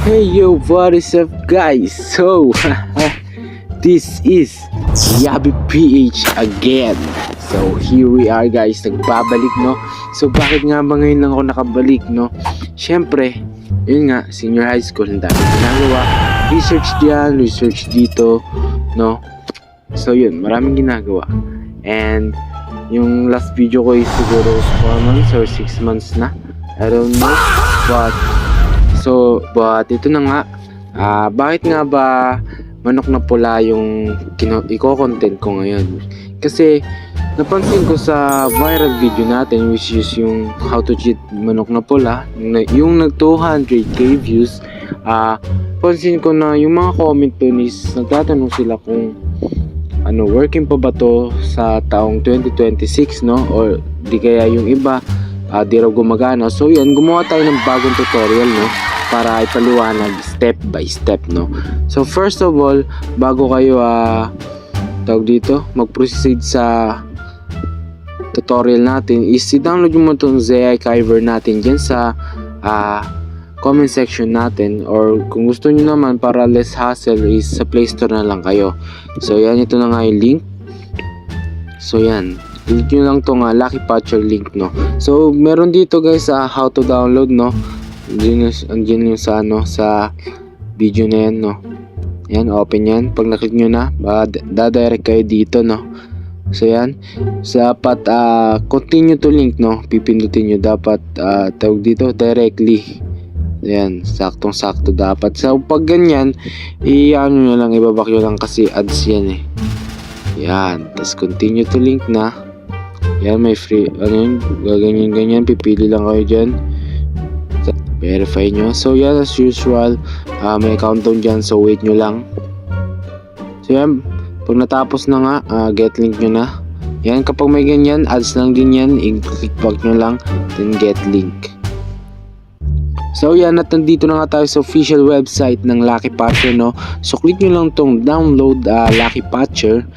Hey yo, what is up guys? So, this is Yabi PH again. So, here we are guys, nagbabalik no. So, bakit nga ba ngayon lang ako nakabalik no? Syempre, yun nga, senior high school, ang dami ginagawa. Research diyan, research dito, no? So, yun, maraming ginagawa. And, yung last video ko is siguro 4 months or 6 months na. I don't know, but ito na nga, bakit nga ba manok na pula yung i-content ko ngayon? Kasi napansin ko sa viral video natin, which is yung how to cheat manok na pula, yung nag 200k views. Pansin ko na yung mga comment dun is nagtatanong sila kung working pa ba to sa taong 2026, no? Or di kaya yung iba di raw gumagana. So yan, gumawa tayo ng bagong tutorial, no, para ipaliwanag step by step, no. So first of all, bago kayo mag-proceed sa tutorial natin, is i-download mo itong ZI Kyver natin dyan sa comment section natin, or kung gusto nyo naman para less hassle is sa Play Store na lang kayo. So yan, ito na nga yung link. So yan, click nyo lang itong Lucky Patcher link, no. So meron dito guys how to download, no. Andiyan yung sa video na yan, no. Yan, open yan. Pag naklik nyo na, dadirect kayo dito, no. So yan, dapat continue to link, no. Pipindutin nyo, dapat tawag dito directly. Yan, saktong sakto dapat. So pag ganyan, nyo lang, ibabak nyo lang kasi ads yan eh. Yan, tapos continue to link na. Yan, may free, gaganyan, pipili lang kayo dyan, verify nyo. So yan, as usual, may countdown dyan, so wait nyo lang. So yan, pag natapos na nga, get link nyo na. Yan, kapag may ganyan, ads lang din yan, i-click back nyo lang, then get link. So yan, at nandito na nga tayo sa official website ng Lucky Patcher, no. So click nyo lang tong download Lucky Patcher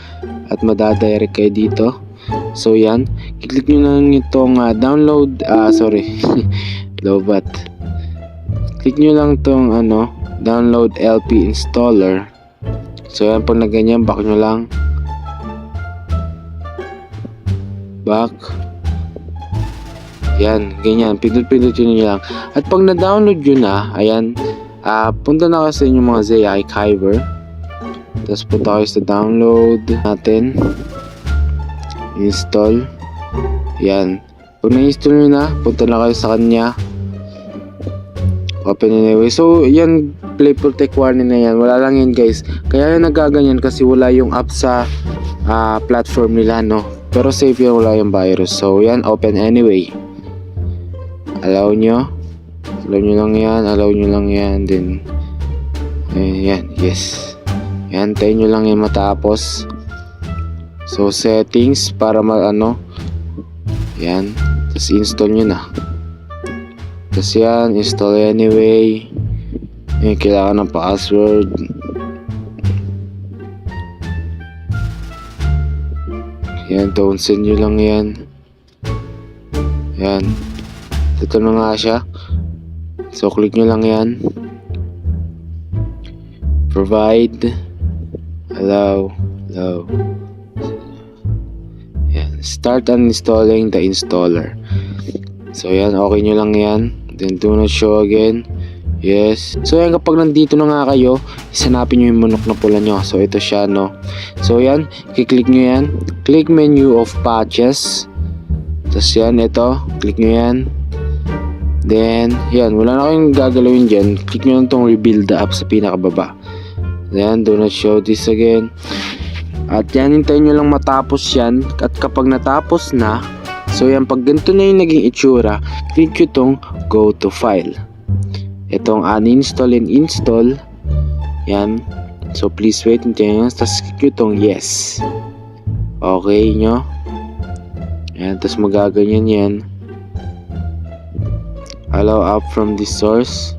at madadirect kayo dito. So yan, click nyo lang itong download, lobat. Click nyo lang itong download LP installer. So yan, pag na ganyan, back nyo lang. Back. Yan, ganyan, pindot-pindot nyo lang. At pag na-download nyo na, ayan, punta na kayo sa inyong mga ZI Kyver. Tapos punta kayo sa download natin. Install. Yan. Pag na-install nyo na, punta na kayo sa kanya. Open anyway. So, yan, Play Protect warning na yan. Wala lang yan guys. Kaya yan nagaganyan kasi wala yung app sa platform nila, no. Pero safe yan, wala yung virus. So, yan, open anyway. Allow nyo lang yan, then ayan, yes, yan, tayo nyo lang yan matapos. So settings para yan, tapos install nyo na, tapos yan, install anyway. Yan, kailangan ng password. Yan, don't send nyo lang yan. Yan, ito na nga siya. So click nyo lang yan, provide, allow. Yan, start uninstalling the installer. So yan, okay nyo lang yan, then do not show again. Yes. So yan, kapag nandito na nga kayo, isanapin nyo yung manok na pula nyo. So ito siya, no. So yan, kiklik nyo yan, click menu of patches. Tapos yan, ito, click nyo yan. Then, yan, wala na kayong gagalawin dyan. Click nyo lang itong rebuild the app sa pinakababa. Then, do not show this again. At yan, hintayin nyo lang matapos yan. At kapag natapos na, so yan, pag ganito na yung naging itsura, click nyo itong go to file. Itong uninstall and install. Yan. So, please wait. Hintayin nyo. Tapos, click nyo itong yes. Okay nyo. Yan, tapos magaganyan yan. Allow app from this source.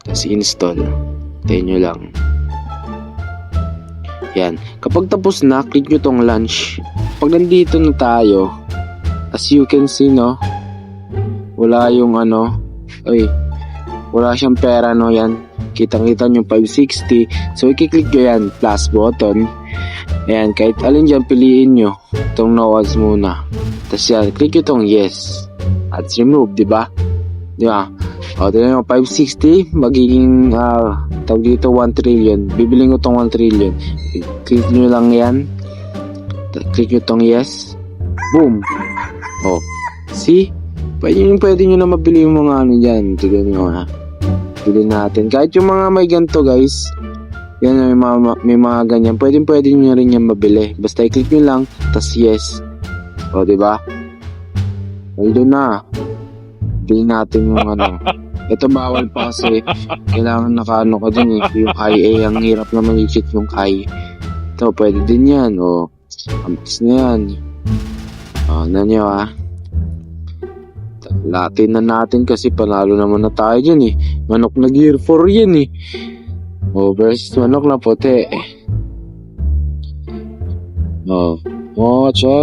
Tapos install. Tayo nyo lang. Yan. Kapag tapos na, click nyo tong launch. Pag nandito na tayo, as you can see, no, wala yung wala siyang pera, no, yan. Kitang-kita nyo 560. So, i-click nyo yan, plus button. Ayan, kahit alin dyan, piliin nyo. Itong no ads muna. Tapos yan, click nyo itong yes. Ads remove, diba? Diba? O, tignan nyo, 560, magiging, tawag dito, 1 trillion. Bibiling ko itong 1 trillion. Click nyo lang yan. Click nyo itong yes. Boom! O, see? Pwede nyo na mabili yung mga ano dyan. Tignan nyo, ha? Bili natin. Kahit yung mga may ganito, guys, yan, may mga ganyan. Pwede nyo rin yan mabili. Basta i-click nyo lang, tas yes. O, diba? Doon na. Bili natin yung ano. Ito bawal pa kasi kailangan nakaano ka dun eh. Yung high A, ang hirap naman i-cheat yung high. Ito, pwede din yan. O, ampis na yan. O, na nyo, ha? Latin na natin kasi panalo naman na tayo dyan eh. Manok na gear 4 yan eh. O, versus manok na puti. O, cha.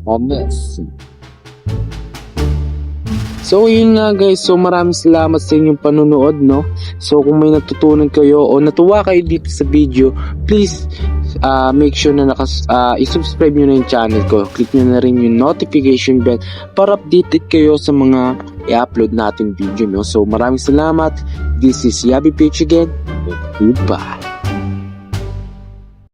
Honest. So, yun nga guys. So, maraming salamat sa inyong panunood, no? So, kung may natutunan kayo o natuwa kayo dito sa video, please make sure na i-subscribe nyo na yung channel ko. Click nyo na rin yung notification bell para updated kayo sa mga i-upload natin video, no? So, maraming salamat. This is Yabi Pitch again. Goodbye.